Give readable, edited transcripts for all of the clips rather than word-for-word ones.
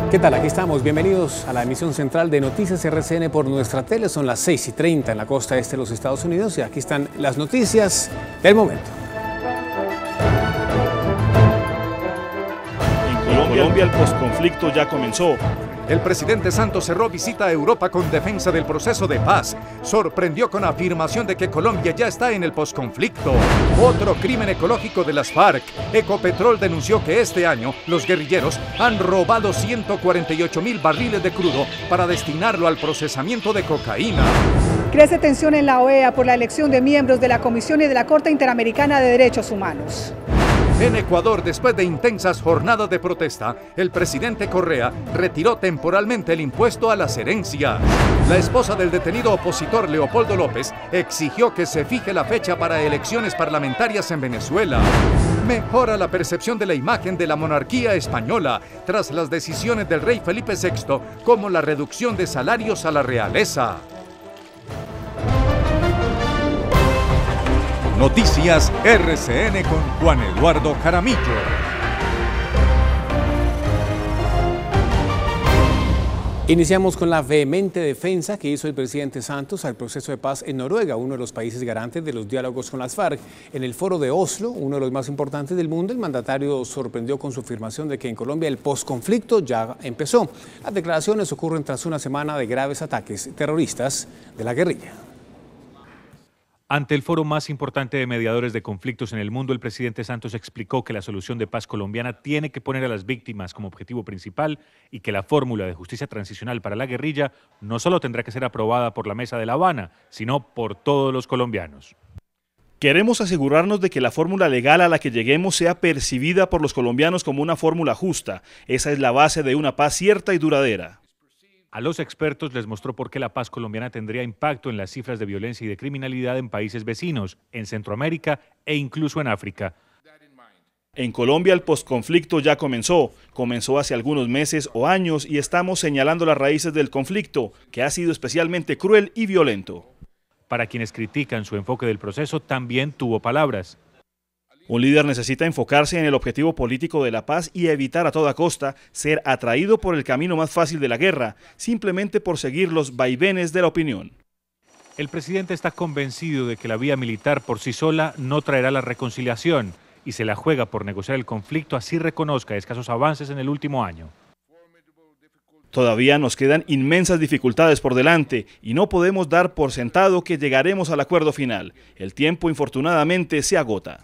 ¿Qué tal? Aquí estamos. Bienvenidos a la emisión central de Noticias RCN por nuestra tele. Son las 6:30 en la costa este de los Estados Unidos y aquí están las noticias del momento. En Colombia el posconflicto ya comenzó. El presidente Santos cerró visita a Europa con defensa del proceso de paz. Sorprendió con afirmación de que Colombia ya está en el posconflicto. Otro crimen ecológico de las FARC. Ecopetrol denunció que este año los guerrilleros han robado 148.000 barriles de crudo para destinarlo al procesamiento de cocaína. Crece tensión en la OEA por la elección de miembros de la Comisión y de la Corte Interamericana de Derechos Humanos. En Ecuador, después de intensas jornadas de protesta, el presidente Correa retiró temporalmente el impuesto a las herencias. La esposa del detenido opositor Leopoldo López exigió que se fije la fecha para elecciones parlamentarias en Venezuela. Mejora la percepción de la imagen de la monarquía española tras las decisiones del rey Felipe VI, como la reducción de salarios a la realeza. Noticias RCN con Juan Eduardo Jaramillo. Iniciamos con la vehemente defensa que hizo el presidente Santos al proceso de paz en Noruega, uno de los países garantes de los diálogos con las FARC. En el foro de Oslo, uno de los más importantes del mundo, el mandatario sorprendió con su afirmación de que en Colombia el posconflicto ya empezó. Las declaraciones ocurren tras una semana de graves ataques terroristas de la guerrilla. Ante el foro más importante de mediadores de conflictos en el mundo, el presidente Santos explicó que la solución de paz colombiana tiene que poner a las víctimas como objetivo principal y que la fórmula de justicia transicional para la guerrilla no solo tendrá que ser aprobada por la Mesa de La Habana, sino por todos los colombianos. Queremos asegurarnos de que la fórmula legal a la que lleguemos sea percibida por los colombianos como una fórmula justa. Esa es la base de una paz cierta y duradera. A los expertos les mostró por qué la paz colombiana tendría impacto en las cifras de violencia y de criminalidad en países vecinos, en Centroamérica e incluso en África. En Colombia el posconflicto ya comenzó hace algunos meses o años y estamos señalando las raíces del conflicto, que ha sido especialmente cruel y violento. Para quienes critican su enfoque del proceso, también tuvo palabras. Un líder necesita enfocarse en el objetivo político de la paz y evitar a toda costa ser atraído por el camino más fácil de la guerra, simplemente por seguir los vaivenes de la opinión. El presidente está convencido de que la vía militar por sí sola no traerá la reconciliación y se la juega por negociar el conflicto, así reconozca escasos avances en el último año. Todavía nos quedan inmensas dificultades por delante y no podemos dar por sentado que llegaremos al acuerdo final. El tiempo, infortunadamente, se agota.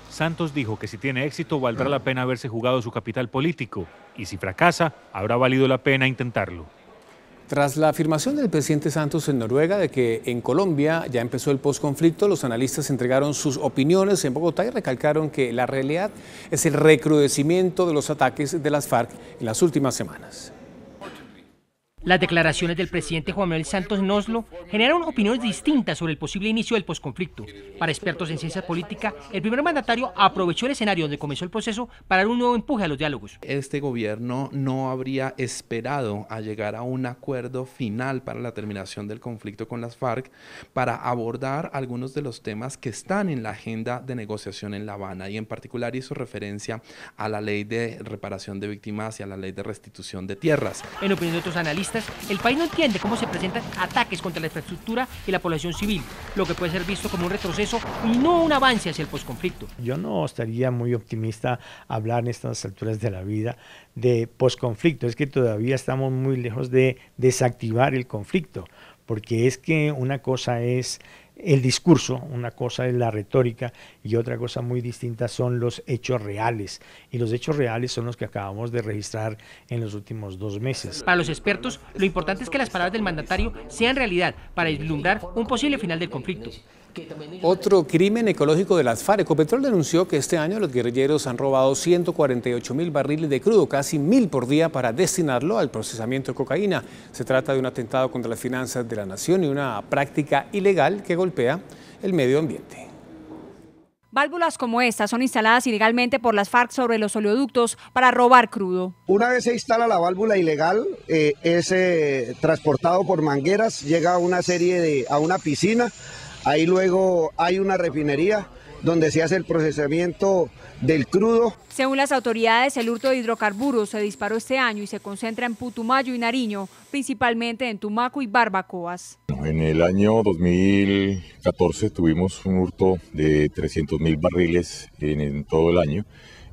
Santos dijo que si tiene éxito valdrá la pena haberse jugado su capital político y si fracasa habrá valido la pena intentarlo. Tras la afirmación del presidente Santos en Noruega de que en Colombia ya empezó el posconflicto, los analistas entregaron sus opiniones en Bogotá y recalcaron que la realidad es el recrudecimiento de los ataques de las FARC en las últimas semanas. Las declaraciones del presidente Juan Manuel Santos en Oslo generaron opiniones distintas sobre el posible inicio del posconflicto. Para expertos en ciencia política, el primer mandatario aprovechó el escenario donde comenzó el proceso para dar un nuevo empuje a los diálogos. Este gobierno no habría esperado a llegar a un acuerdo final para la terminación del conflicto con las FARC para abordar algunos de los temas que están en la agenda de negociación en La Habana, y en particular hizo referencia a la ley de reparación de víctimas y a la ley de restitución de tierras. En opinión de otros analistas, el país no entiende cómo se presentan ataques contra la infraestructura y la población civil, lo que puede ser visto como un retroceso y no un avance hacia el posconflicto. Yo no estaría muy optimista hablar en estas alturas de la vida de posconflicto. Es que todavía estamos muy lejos de desactivar el conflicto, porque es que una cosa es el discurso, una cosa es la retórica y otra cosa muy distinta son los hechos reales. Y los hechos reales son los que acabamos de registrar en los últimos 2 meses. Para los expertos, lo importante es que las palabras del mandatario sean realidad para vislumbrar un posible final del conflicto. Otro crimen ecológico de las FARC. Ecopetrol denunció que este año los guerrilleros han robado 148.000 barriles de crudo, casi 1.000 por día, para destinarlo al procesamiento de cocaína. Se trata de un atentado contra las finanzas de la nación y una práctica ilegal que golpea el medio ambiente. Válvulas como estas son instaladas ilegalmente por las FARC sobre los oleoductos para robar crudo. Una vez se instala la válvula ilegal, es transportado por mangueras, llega a una piscina. Ahí luego hay una refinería donde se hace el procesamiento del crudo. Según las autoridades, el hurto de hidrocarburos se disparó este año y se concentra en Putumayo y Nariño, principalmente en Tumaco y Barbacoas. En el año 2014 tuvimos un hurto de 300.000 barriles en todo el año.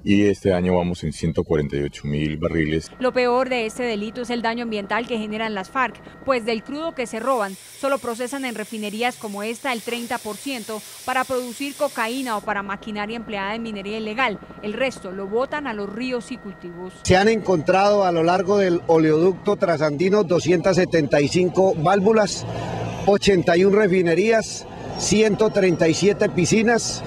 Y este año vamos en 148.000 barriles. Lo peor de este delito es el daño ambiental que generan las FARC, pues del crudo que se roban, solo procesan en refinerías como esta el 30% para producir cocaína o para maquinaria empleada en minería ilegal. El resto lo botan a los ríos y cultivos. Se han encontrado a lo largo del oleoducto trasandino 275 válvulas, 81 refinerías, 137 piscinas,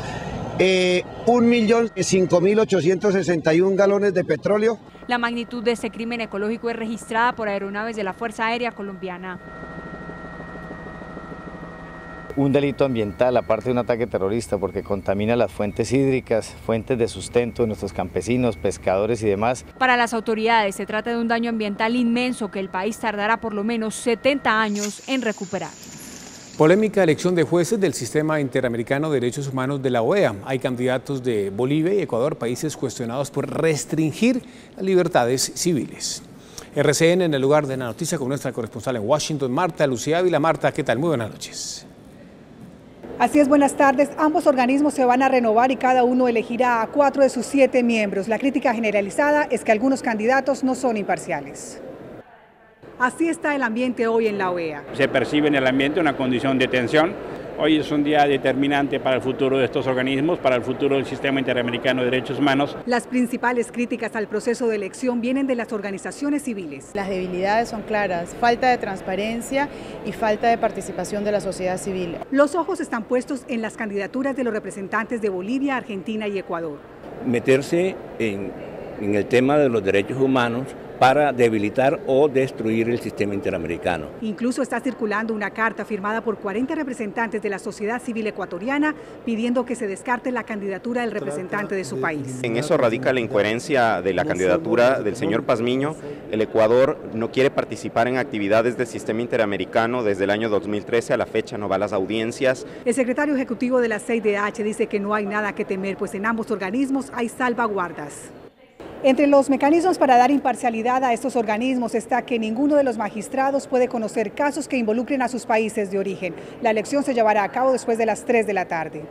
1.005.861 galones de petróleo. La magnitud de este crimen ecológico es registrada por aeronaves de la Fuerza Aérea Colombiana. Un delito ambiental, aparte de un ataque terrorista, porque contamina las fuentes hídricas, fuentes de sustento de nuestros campesinos, pescadores y demás. Para las autoridades se trata de un daño ambiental inmenso que el país tardará por lo menos 70 años en recuperar. Polémica elección de jueces del Sistema Interamericano de Derechos Humanos de la OEA. Hay candidatos de Bolivia y Ecuador, países cuestionados por restringir las libertades civiles. RCN en el lugar de la noticia con nuestra corresponsal en Washington, Marta Lucía Ávila. Marta, ¿qué tal? Muy buenas noches. Así es, buenas tardes. Ambos organismos se van a renovar y cada uno elegirá a 4 de sus 7 miembros. La crítica generalizada es que algunos candidatos no son imparciales. Así está el ambiente hoy en la OEA. Se percibe en el ambiente una condición de tensión. Hoy es un día determinante para el futuro de estos organismos, para el futuro del Sistema Interamericano de Derechos Humanos. Las principales críticas al proceso de elección vienen de las organizaciones civiles. Las debilidades son claras, falta de transparencia y falta de participación de la sociedad civil. Los ojos están puestos en las candidaturas de los representantes de Bolivia, Argentina y Ecuador. Meterse en el tema de los derechos humanos para debilitar o destruir el sistema interamericano. Incluso está circulando una carta firmada por 40 representantes de la sociedad civil ecuatoriana pidiendo que se descarte la candidatura del representante de su país. En eso radica la incoherencia de la candidatura del señor Pazmiño. El Ecuador no quiere participar en actividades del sistema interamericano desde el año 2013 a la fecha, no va a las audiencias. El secretario ejecutivo de la CIDH dice que no hay nada que temer, pues en ambos organismos hay salvaguardas. Entre los mecanismos para dar imparcialidad a estos organismos está que ninguno de los magistrados puede conocer casos que involucren a sus países de origen. La elección se llevará a cabo después de las 3 de la tarde.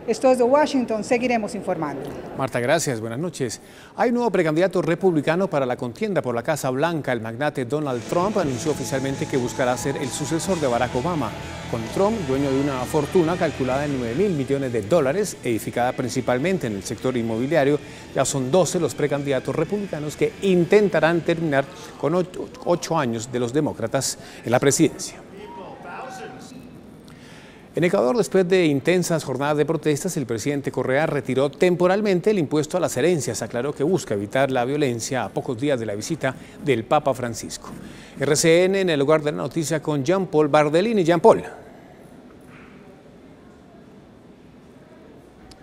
Esto es de Washington, seguiremos informando. Marta, gracias, buenas noches. Hay un nuevo precandidato republicano para la contienda por la Casa Blanca. El magnate Donald Trump anunció oficialmente que buscará ser el sucesor de Barack Obama. Con Trump, dueño de una fortuna calculada en $9.000 millones, edificada principalmente en el sector inmobiliario, ya son 12 los precandidatos republicanos que intentarán terminar con 8 años de los demócratas en la presidencia. En Ecuador, después de intensas jornadas de protestas, el presidente Correa retiró temporalmente el impuesto a las herencias. Aclaró que busca evitar la violencia a pocos días de la visita del Papa Francisco. RCN en el lugar de la noticia con Jean Paul Bardellini. Jean Paul.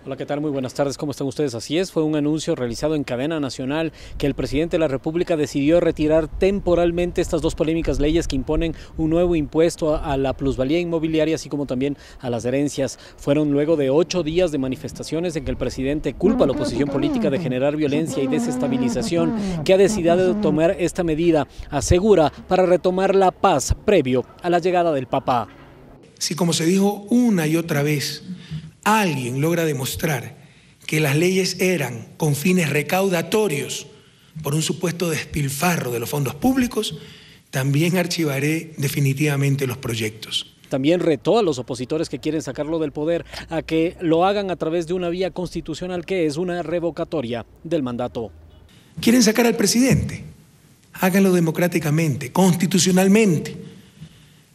Hola, ¿qué tal? Muy buenas tardes, ¿cómo están ustedes? Así es, fue un anuncio realizado en cadena nacional que el presidente de la República decidió retirar temporalmente estas dos polémicas leyes que imponen un nuevo impuesto a la plusvalía inmobiliaria, así como también a las herencias. Fueron luego de 8 días de manifestaciones en que el presidente culpa a la oposición política de generar violencia y desestabilización, que ha decidido tomar esta medida, asegura, para retomar la paz previo a la llegada del Papa. Si, como se dijo una y otra vez, alguien logra demostrar que las leyes eran con fines recaudatorios por un supuesto despilfarro de los fondos públicos, también archivaré definitivamente los proyectos. También retó a los opositores que quieren sacarlo del poder a que lo hagan a través de una vía constitucional que es una revocatoria del mandato. ¿Quieren sacar al presidente? Háganlo democráticamente, constitucionalmente.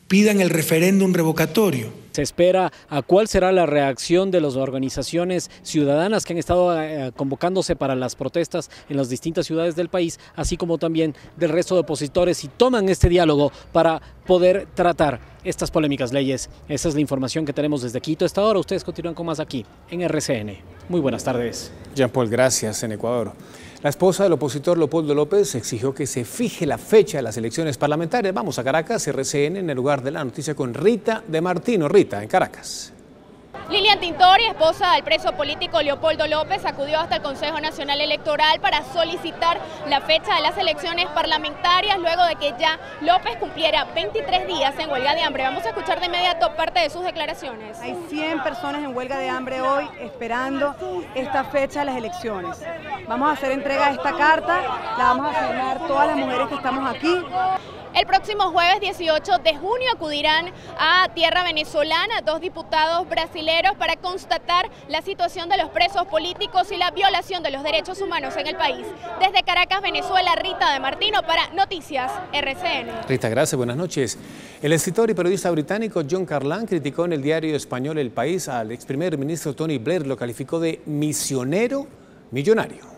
Pidan el referéndum revocatorio. Se espera a cuál será la reacción de las organizaciones ciudadanas que han estado convocándose para las protestas en las distintas ciudades del país, así como también del resto de opositores, y toman este diálogo para poder tratar estas polémicas leyes. Esa es la información que tenemos desde Quito. Hasta ahora ustedes continúan con más aquí en RCN. Muy buenas tardes. Jean Paul, gracias. En Ecuador, la esposa del opositor Leopoldo López exigió que se fije la fecha de las elecciones parlamentarias. Vamos a Caracas, RCN en el lugar de la noticia con Rita de Martino. Rita, en Caracas. Lilian Tintori, esposa del preso político Leopoldo López, acudió hasta el Consejo Nacional Electoral para solicitar la fecha de las elecciones parlamentarias luego de que ya López cumpliera 23 días en huelga de hambre. Vamos a escuchar de inmediato parte de sus declaraciones. Hay 100 personas en huelga de hambre hoy esperando esta fecha de las elecciones. Vamos a hacer entrega de esta carta, la vamos a firmar todas las mujeres que estamos aquí. El próximo jueves 18 de junio acudirán a tierra venezolana 2 diputados brasileros para constatar la situación de los presos políticos y la violación de los derechos humanos en el país. Desde Caracas, Venezuela, Rita de Martino para Noticias RCN. Rita, gracias, buenas noches. El escritor y periodista británico John Carlin criticó en el diario español El País al ex primer ministro Tony Blair, lo calificó de misionero millonario.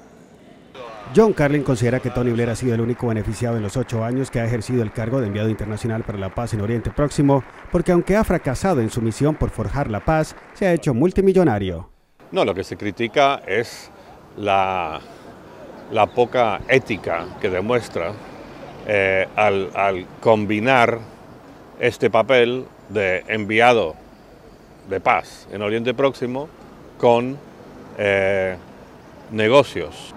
John Carlin considera que Tony Blair ha sido el único beneficiado en los 8 años que ha ejercido el cargo de enviado internacional para la paz en Oriente Próximo, porque aunque ha fracasado en su misión por forjar la paz, se ha hecho multimillonario. No, lo que se critica es la poca ética que demuestra al combinar este papel de enviado de paz en Oriente Próximo con negocios.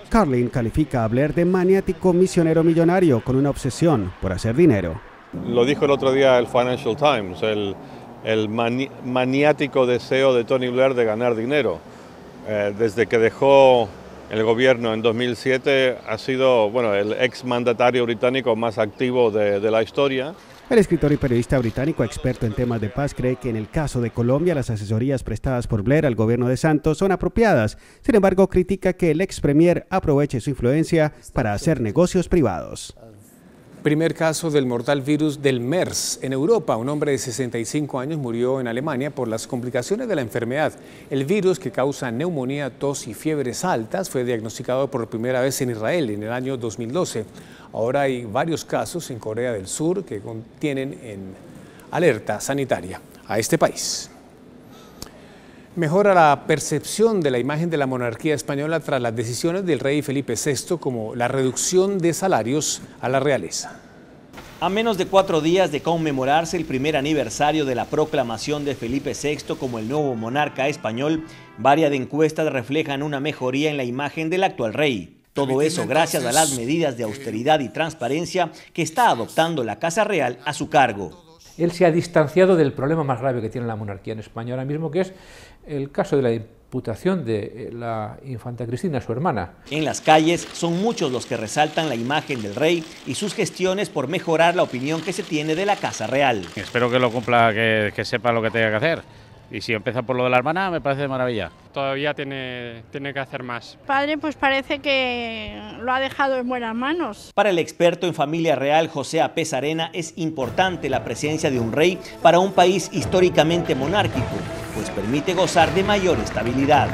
Carlin califica a Blair de maniático misionero millonario con una obsesión por hacer dinero. Lo dijo el otro día el Financial Times, el maniático deseo de Tony Blair de ganar dinero. Desde que dejó el gobierno en 2007 ha sido el ex mandatario británico más activo de la historia. El escritor y periodista británico experto en temas de paz cree que en el caso de Colombia las asesorías prestadas por Blair al gobierno de Santos son apropiadas. Sin embargo, critica que el ex premier aproveche su influencia para hacer negocios privados. Primer caso del mortal virus del MERS en Europa. Un hombre de 65 años murió en Alemania por las complicaciones de la enfermedad. El virus, que causa neumonía, tos y fiebres altas, fue diagnosticado por primera vez en Israel en el año 2012. Ahora hay varios casos en Corea del Sur que tienen en alerta sanitaria a este país. Mejora la percepción de la imagen de la monarquía española tras las decisiones del rey Felipe VI, como la reducción de salarios a la realeza. A menos de 4 días de conmemorarse el primer aniversario de la proclamación de Felipe VI como el nuevo monarca español, varias encuestas reflejan una mejoría en la imagen del actual rey. Todo eso gracias a las medidas de austeridad y transparencia que está adoptando la Casa Real a su cargo. Él se ha distanciado del problema más grave que tiene la monarquía en España ahora mismo, que es el caso de la imputación de la infanta Cristina, su hermana. En las calles son muchos los que resaltan la imagen del rey y sus gestiones por mejorar la opinión que se tiene de la Casa Real. Espero que lo cumpla, que sepa lo que tenga que hacer. Y si empieza por lo de la hermana, me parece de maravilla. Todavía tiene que hacer más. Padre, pues parece que lo ha dejado en buenas manos. Para el experto en familia real José Apés Arena, es importante la presencia de un rey para un país históricamente monárquico, pues permite gozar de mayor estabilidad.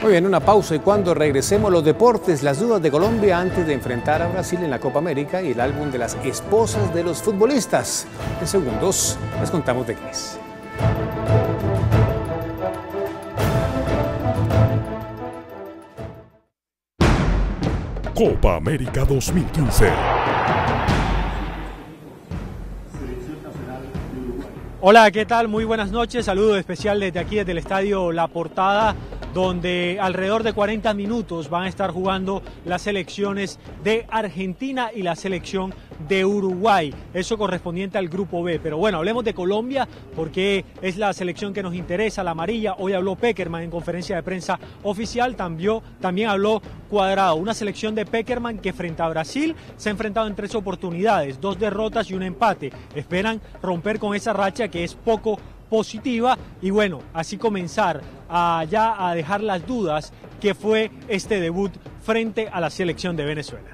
Muy bien, una pausa y cuando regresemos los deportes, las dudas de Colombia antes de enfrentar a Brasil en la Copa América y el álbum de las esposas de los futbolistas. En segundos les contamos de qué es. Copa América 2015. Hola, ¿qué tal? Muy buenas noches. Saludo especial desde aquí, desde el estadio La Portada, donde alrededor de 40 minutos van a estar jugando las selecciones de Argentina y la selección de Uruguay, eso correspondiente al grupo B. Pero bueno, hablemos de Colombia porque es la selección que nos interesa, la amarilla. Hoy habló Pekerman en conferencia de prensa oficial, también habló Cuadrado, una selección de Pekerman que frente a Brasil se ha enfrentado en 3 oportunidades, 2 derrotas y un empate. Esperan romper con esa racha que es poco positiva y bueno, así comenzar ya a dejar las dudas que fue este debut frente a la selección de Venezuela.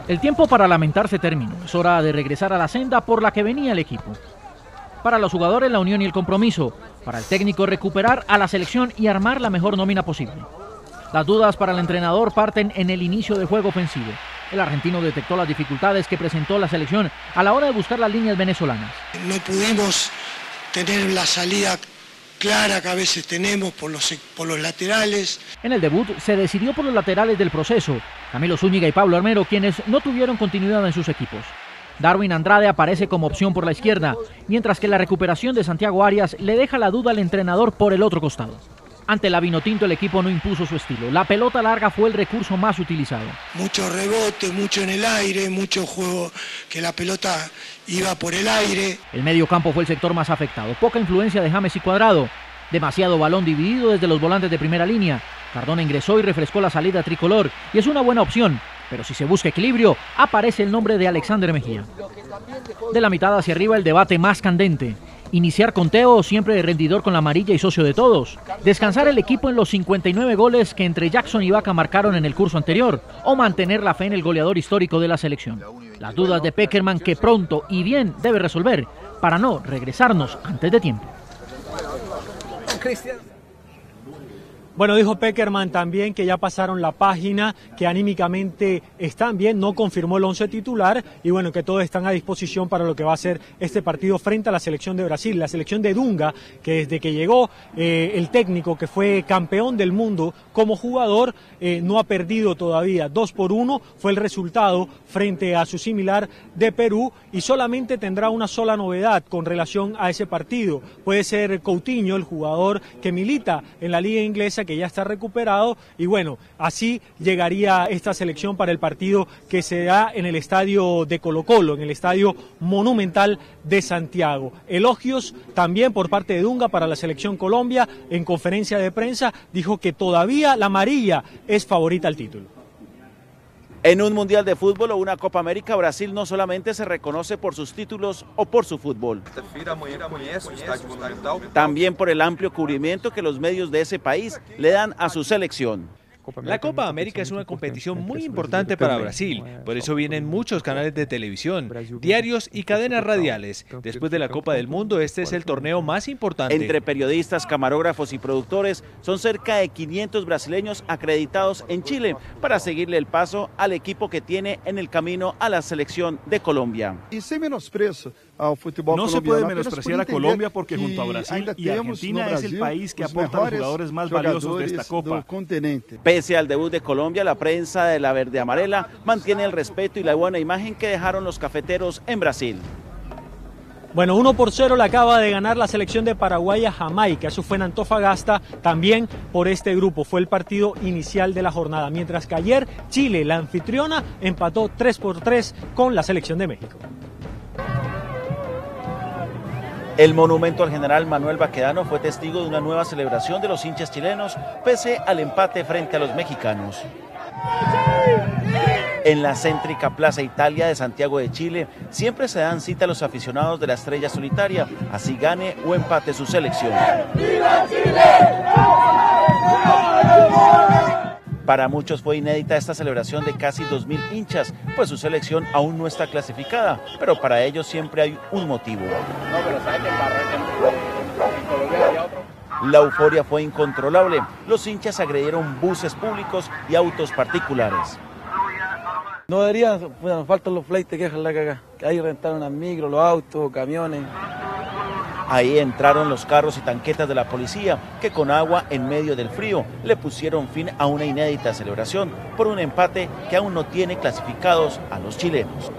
El tiempo para lamentarse terminó. Es hora de regresar a la senda por la que venía el equipo. Para los jugadores, la unión y el compromiso. Para el técnico, recuperar a la selección y armar la mejor nómina posible. Las dudas para el entrenador parten en el inicio del juego ofensivo. El argentino detectó las dificultades que presentó la selección a la hora de buscar las líneas venezolanas. No pudimos tener la salida clara que a veces tenemos por los laterales. En el debut se decidió por los laterales del proceso, Camilo Zúñiga y Pablo Armero, quienes no tuvieron continuidad en sus equipos. Darwin Andrade aparece como opción por la izquierda, mientras que la recuperación de Santiago Arias le deja la duda al entrenador por el otro costado. Ante la Vinotinto el equipo no impuso su estilo. La pelota larga fue el recurso más utilizado. Mucho rebote, mucho en el aire, mucho juego que la pelota iba por el aire. El medio campo fue el sector más afectado. Poca influencia de James y Cuadrado. Demasiado balón dividido desde los volantes de primera línea. Cardona ingresó y refrescó la salida tricolor y es una buena opción. Pero si se busca equilibrio, aparece el nombre de Alexander Mejía. De la mitad hacia arriba el debate más candente. Iniciar conteo siempre de rendidor con la amarilla y socio de todos. Descansar el equipo en los 59 goles que entre Jackson y Vaca marcaron en el curso anterior. O mantener la fe en el goleador histórico de la selección. Las dudas de Pekerman que pronto y bien debe resolver para no regresarnos antes de tiempo. Bueno, dijo Pekerman también que ya pasaron la página, que anímicamente están bien, no confirmó el 11 titular y bueno, que todos están a disposición para lo que va a ser este partido frente a la selección de Brasil, la selección de Dunga, que desde que llegó el técnico que fue campeón del mundo como jugador, no ha perdido todavía. 2-1 fue el resultado frente a su similar de Perú y solamente tendrá una sola novedad con relación a ese partido. Puede ser Coutinho, el jugador que milita en la liga inglesa, que ya está recuperado y bueno, así llegaría esta selección para el partido que se da en el estadio de Colo-Colo, en el estadio Monumental de Santiago. Elogios también por parte de Dunga para la selección Colombia. En conferencia de prensa dijo que todavía la amarilla es favorita al título. En un Mundial de Fútbol o una Copa América, Brasil no solamente se reconoce por sus títulos o por su fútbol, también por el amplio cubrimiento que los medios de ese país le dan a su selección. La Copa América es una competición muy importante para Brasil, por eso vienen muchos canales de televisión, diarios y cadenas radiales. Después de la Copa del Mundo, este es el torneo más importante. Entre periodistas, camarógrafos y productores, son cerca de 500 brasileños acreditados en Chile para seguirle el paso al equipo que tiene en el camino a la selección de Colombia. No se puede menospreciar a Colombia porque junto a Brasil y Argentina es el país que aporta los jugadores más valiosos de esta Copa. Pese al debut de Colombia, la prensa de la verde amarela mantiene el respeto y la buena imagen que dejaron los cafeteros en Brasil. Bueno, 1-0 le acaba de ganar la selección de Paraguay a Jamaica, eso fue en Antofagasta, también por este grupo, fue el partido inicial de la jornada, mientras que ayer Chile, la anfitriona, empató 3-3 con la selección de México. El monumento al general Manuel Baquedano fue testigo de una nueva celebración de los hinchas chilenos, pese al empate frente a los mexicanos. En la céntrica Plaza Italia de Santiago de Chile, siempre se dan cita a los aficionados de la Estrella Solitaria, así gane o empate su selección. ¡Viva Chile! Para muchos fue inédita esta celebración de casi 2.000 hinchas, pues su selección aún no está clasificada, pero para ellos siempre hay un motivo. La euforia fue incontrolable, los hinchas agredieron buses públicos y autos particulares. No deberían, bueno, faltan los fleites que dejan la cagada, que ahí rentaron las micros, los autos, camiones. Ahí entraron los carros y tanquetas de la policía, que con agua en medio del frío le pusieron fin a una inédita celebración por un empate que aún no tiene clasificados a los chilenos.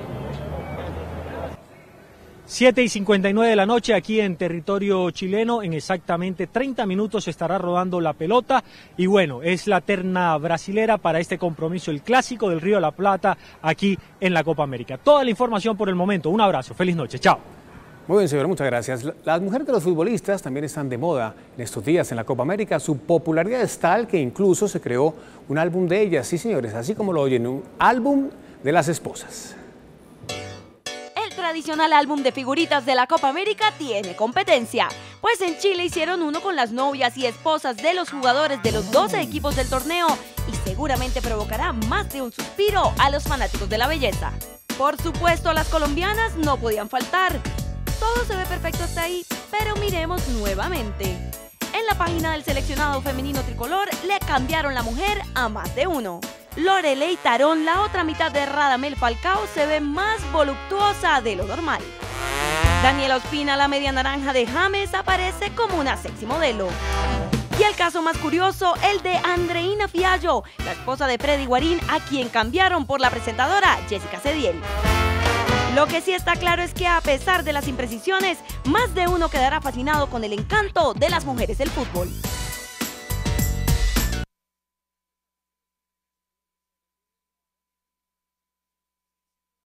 7:59 de la noche aquí en territorio chileno, en exactamente 30 minutos estará rodando la pelota y bueno, es la terna brasilera para este compromiso, el clásico del Río de la Plata aquí en la Copa América. Toda la información por el momento, un abrazo, feliz noche, chao. Muy bien, señor, muchas gracias. Las mujeres de los futbolistas también están de moda en estos días en la Copa América. Su popularidad es tal que incluso se creó un álbum de ellas. Sí, señores, así como lo oyen, un álbum de las esposas. El tradicional álbum de figuritas de la Copa América tiene competencia, pues en Chile hicieron uno con las novias y esposas de los jugadores de los 12 equipos del torneo y seguramente provocará más de un suspiro a los fanáticos de la belleza. Por supuesto, las colombianas no podían faltar. Todo se ve perfecto hasta ahí, pero miremos nuevamente. En la página del seleccionado femenino tricolor le cambiaron la mujer a más de uno. Loreley Tarón, la otra mitad de Radamel Falcao, se ve más voluptuosa de lo normal. Daniela Ospina, la media naranja de James, aparece como una sexy modelo. Y el caso más curioso, el de Andreina Fiallo, la esposa de Freddy Guarín, a quien cambiaron por la presentadora Jessica Cediel. Lo que sí está claro es que a pesar de las imprecisiones, más de uno quedará fascinado con el encanto de las mujeres del fútbol.